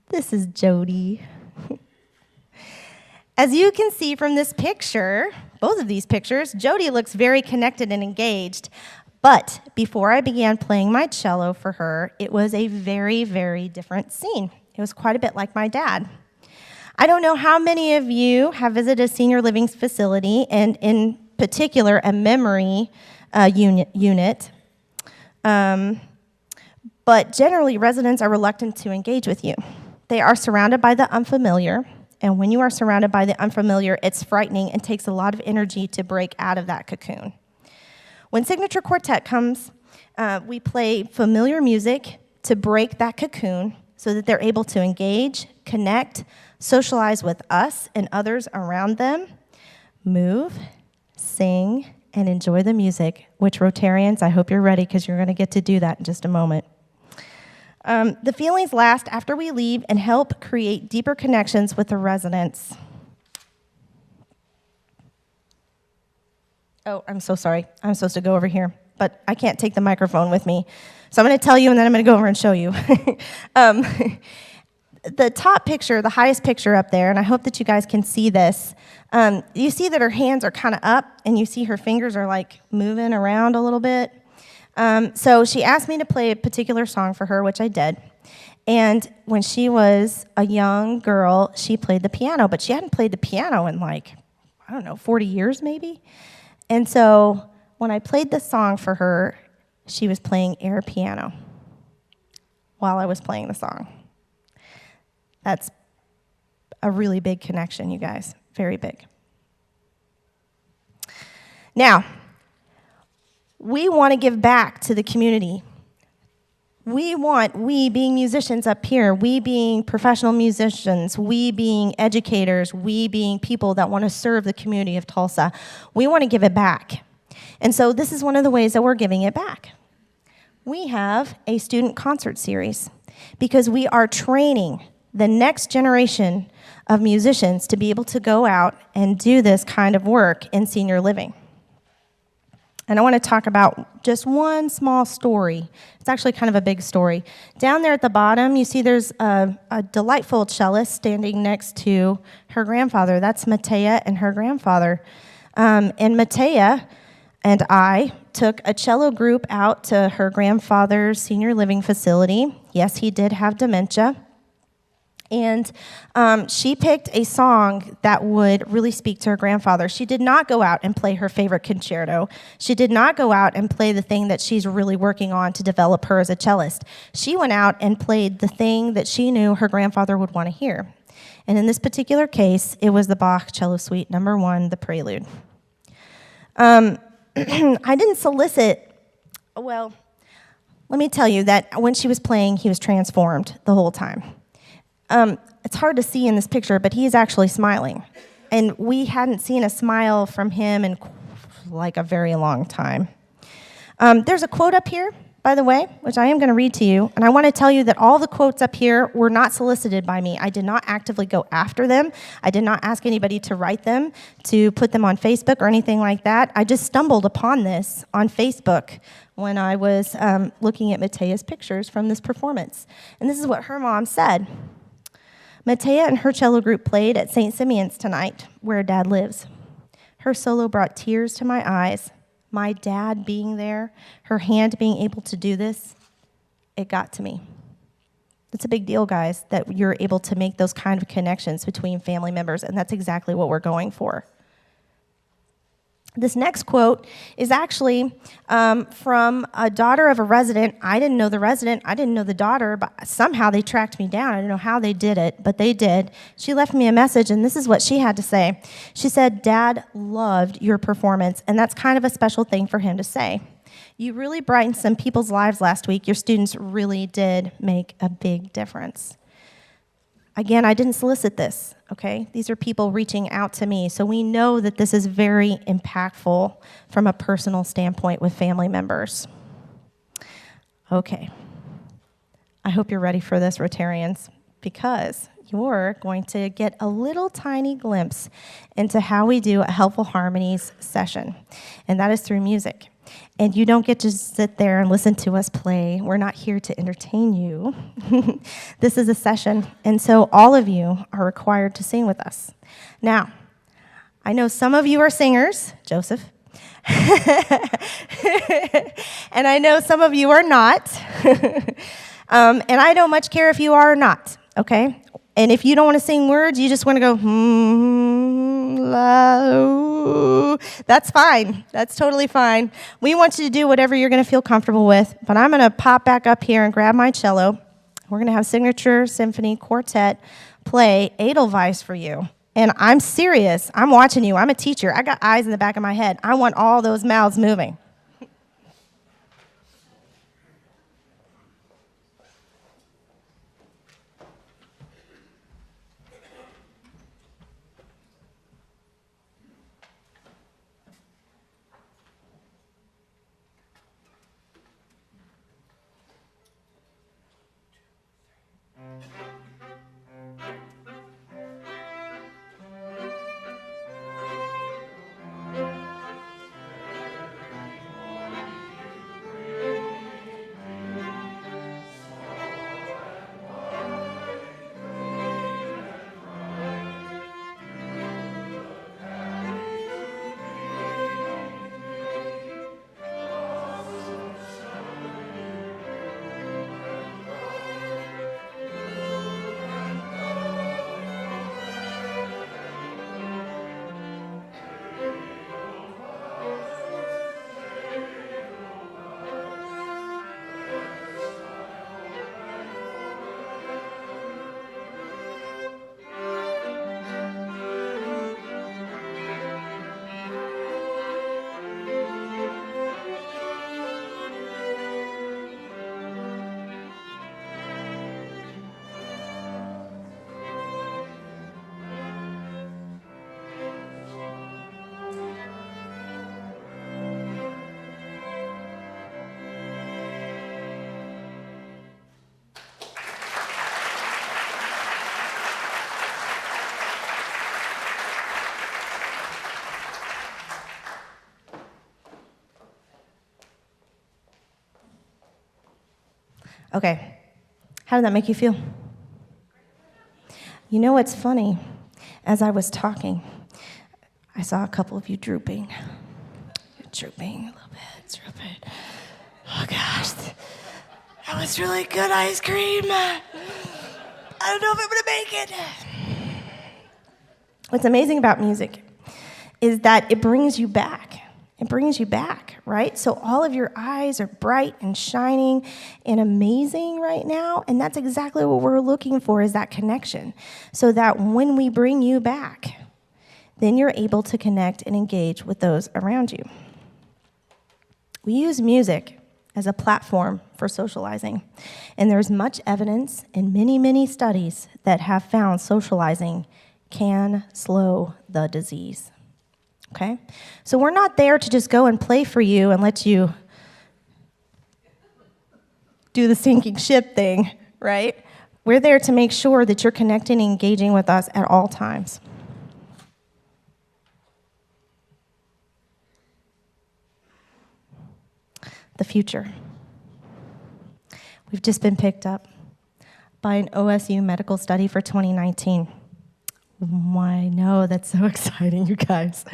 This is Jody. As you can see from this picture, both of these pictures, Jody looks very connected and engaged. But before I began playing my cello for her, it was a very, very different scene. It was quite a bit like my dad. I don't know how many of you have visited a senior living facility, and in particular, a memory unit. But generally, residents are reluctant to engage with you. They are surrounded by the unfamiliar, and when you are surrounded by the unfamiliar, it's frightening and takes a lot of energy to break out of that cocoon. When Signature Quartet comes, we play familiar music to break that cocoon so that they're able to engage, connect, socialize with us and others around them, move, sing, and enjoy the music, which Rotarians, I hope you're ready because you're going to get to do that in just a moment. The feelings last after we leave and help create deeper connections with the residents. Oh, I'm so sorry. I'm supposed to go over here, but I can't take the microphone with me. So I'm going to tell you, and then I'm going to go over and show you. The top picture, the highest picture up there, and I hope that you guys can see this, you see that her hands are kind of up, and you see her fingers are like moving around a little bit. So she asked me to play a particular song for her, which I did. And when she was a young girl, she played the piano, but she hadn't played the piano in 40 years maybe. And so when I played the song for her, she was playing air piano while I was playing the song. That's a really big connection, you guys, very big. Now, we want to give back to the community We being musicians up here, we being professional musicians, we being educators, we being people that want to serve the community of Tulsa, we want to give it back. And so this is one of the ways that we're giving it back. We have a student concert series because we are training the next generation of musicians to be able to go out and do this kind of work in senior living. And I want to talk about just one small story. It's actually kind of a big story. Down there at the bottom, you see there's a delightful cellist standing next to her grandfather. That's Matea and her grandfather. And Matea and I took a cello group out to her grandfather's senior living facility. Yes, he did have dementia. And she picked a song that would really speak to her grandfather. She did not go out and play her favorite concerto. She did not go out and play the thing that she's really working on to develop her as a cellist. She went out and played the thing that she knew her grandfather would want to hear. And in this particular case, it was the Bach Cello Suite No. 1, the Prelude. I didn't solicit, well, let me tell you that when she was playing, he was transformed the whole time. It's hard to see in this picture, but he is actually smiling. And we hadn't seen a smile from him in like a very long time. There's a quote up here, by the way, which I am going to read to you. And I want to tell you that all the quotes up here were not solicited by me. I did not actively go after them. I did not ask anybody to write them, to put them on Facebook or anything like that. I just stumbled upon this on Facebook when I was looking at Matea's pictures from this performance. And this is what her mom said. Matea and her cello group played at St. Simeon's tonight, where Dad lives. Her solo brought tears to my eyes. My dad being there, her hand being able to do this, it got to me. It's a big deal, guys, that you're able to make those kind of connections between family members, and that's exactly what we're going for. This next quote is actually from a daughter of a resident. I didn't know the resident. I didn't know the daughter, but somehow they tracked me down. I don't know how they did it, but they did. She left me a message, and this is what she had to say. She said, "Dad loved your performance," and that's kind of a special thing for him to say. You really brightened some people's lives last week. Your students really did make a big difference. Again, I didn't solicit this, okay? These are people reaching out to me, so we know that this is very impactful from a personal standpoint with family members. Okay. I hope you're ready for this, Rotarians, because you're going to get a little tiny glimpse into how we do a Helpful Harmonies session, and that is through music. And you don't get to sit there and listen to us play. We're not here to entertain you. This is a session, and so all of you are required to sing with us. Now, I know some of you are singers, Joseph, and I know some of you are not, and I don't much care if you are or not, okay? And if you don't want to sing words, you just want to go, la, ooh, that's fine. That's totally fine. We want you to do whatever you're going to feel comfortable with, but I'm going to pop back up here and grab my cello. We're going to have Signature Symphony Quartet play Edelweiss for you. And I'm serious. I'm watching you. I'm a teacher. I got eyes in the back of my head. I want all those mouths moving. Okay. How did that make you feel? You know what's funny? As I was talking, I saw a couple of you drooping. You're drooping a little bit, drooping. Oh gosh, that was really good ice cream. I don't know if I'm gonna make it. What's amazing about music is that it brings you back. It brings you back, right? So all of your eyes are bright and shining and amazing right now, and that's exactly what we're looking for, is that connection. So that when we bring you back, then you're able to connect and engage with those around you. We use music as a platform for socializing, and there's much evidence in many, many studies that have found socializing can slow the disease. Okay? So we're not there to just go and play for you and let you do the sinking ship thing, right? We're there to make sure that you're connecting and engaging with us at all times. The future. We've just been picked up by an OSU medical study for 2019. I know, that's so exciting, you guys.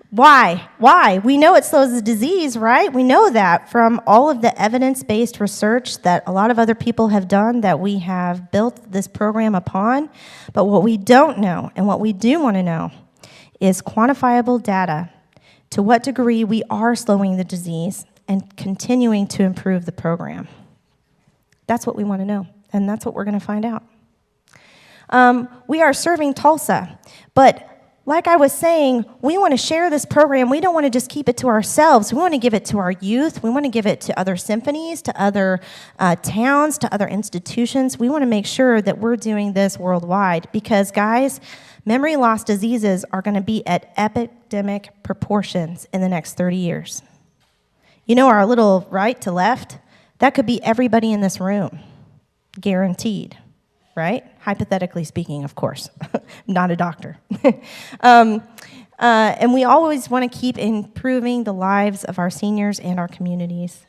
Why? Why? We know it slows the disease, right? We know that from all of the evidence-based research that a lot of other people have done that we have built this program upon. But what we don't know, and what we do want to know, is quantifiable data to what degree we are slowing the disease and continuing to improve the program. That's what we want to know, and that's what we're going to find out. We are serving Tulsa, but like I was saying, we want to share this program. We don't want to just keep it to ourselves. We want to give it to our youth. We want to give it to other symphonies, to other towns, to other institutions. We want to make sure that we're doing this worldwide because, guys, memory loss diseases are going to be at epidemic proportions in the next 30 years. You know, our little right to left, that could be everybody in this room, guaranteed. Right? Hypothetically speaking, of course. Not a doctor. And we always want to keep improving the lives of our seniors and our communities.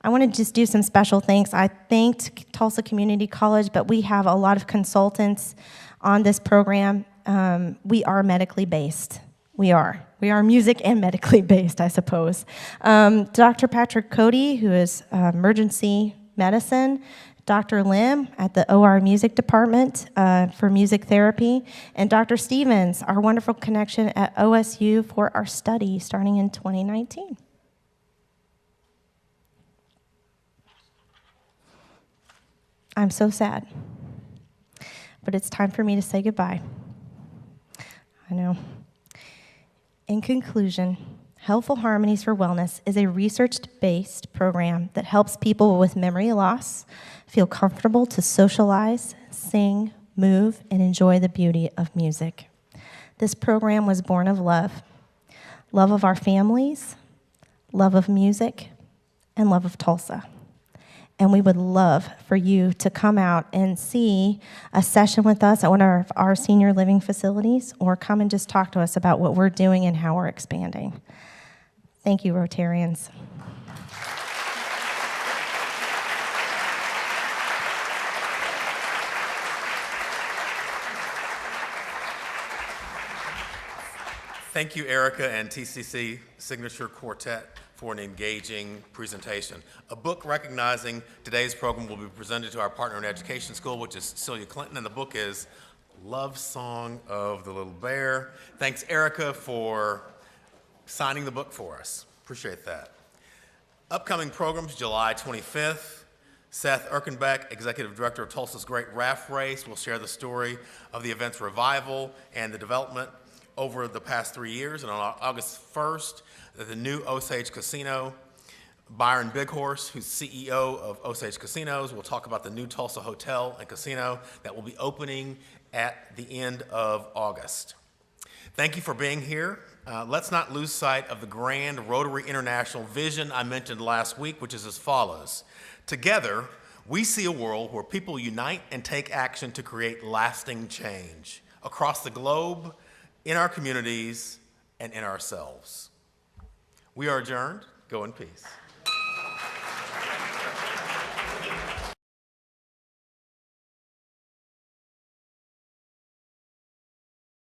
I want to just do some special thanks. I thanked Tulsa Community College, but we have a lot of consultants on this program. We are medically based. We are music and medically based, I suppose. Dr. Patrick Cody, who is emergency medicine, Dr. Lim at the OR Music Department for music therapy, and Dr. Stevens, our wonderful connection at OSU for our study starting in 2019. I'm so sad, but it's time for me to say goodbye. I know. In conclusion, Helpful Harmonies for Wellness is a research-based program that helps people with memory loss feel comfortable to socialize, sing, move, and enjoy the beauty of music. This program was born of love of our families, love of music, and love of Tulsa. And we would love for you to come out and see a session with us at one of our senior living facilities, or come and just talk to us about what we're doing and how we're expanding. Thank you, Rotarians. Thank you, Erica and TCC Signature Quartet, for an engaging presentation. A book recognizing today's program will be presented to our partner in education school, which is Celia Clinton, and the book is Love Song of the Little Bear. Thanks, Erica, for signing the book for us. Appreciate that. Upcoming programs, July 25th, Seth Erkenbeck, Executive Director of Tulsa's Great Raft Race, will share the story of the event's revival and the development over the past 3 years. And on August 1st, the new Osage Casino, Byron Bighorse, who's CEO of Osage Casinos, will talk about the new Tulsa Hotel and Casino that will be opening at the end of August. Thank you for being here. Let's not lose sight of the grand Rotary International vision I mentioned last week, which is as follows. Together, we see a world where people unite and take action to create lasting change across the globe, in our communities, and in ourselves. We are adjourned. Go in peace.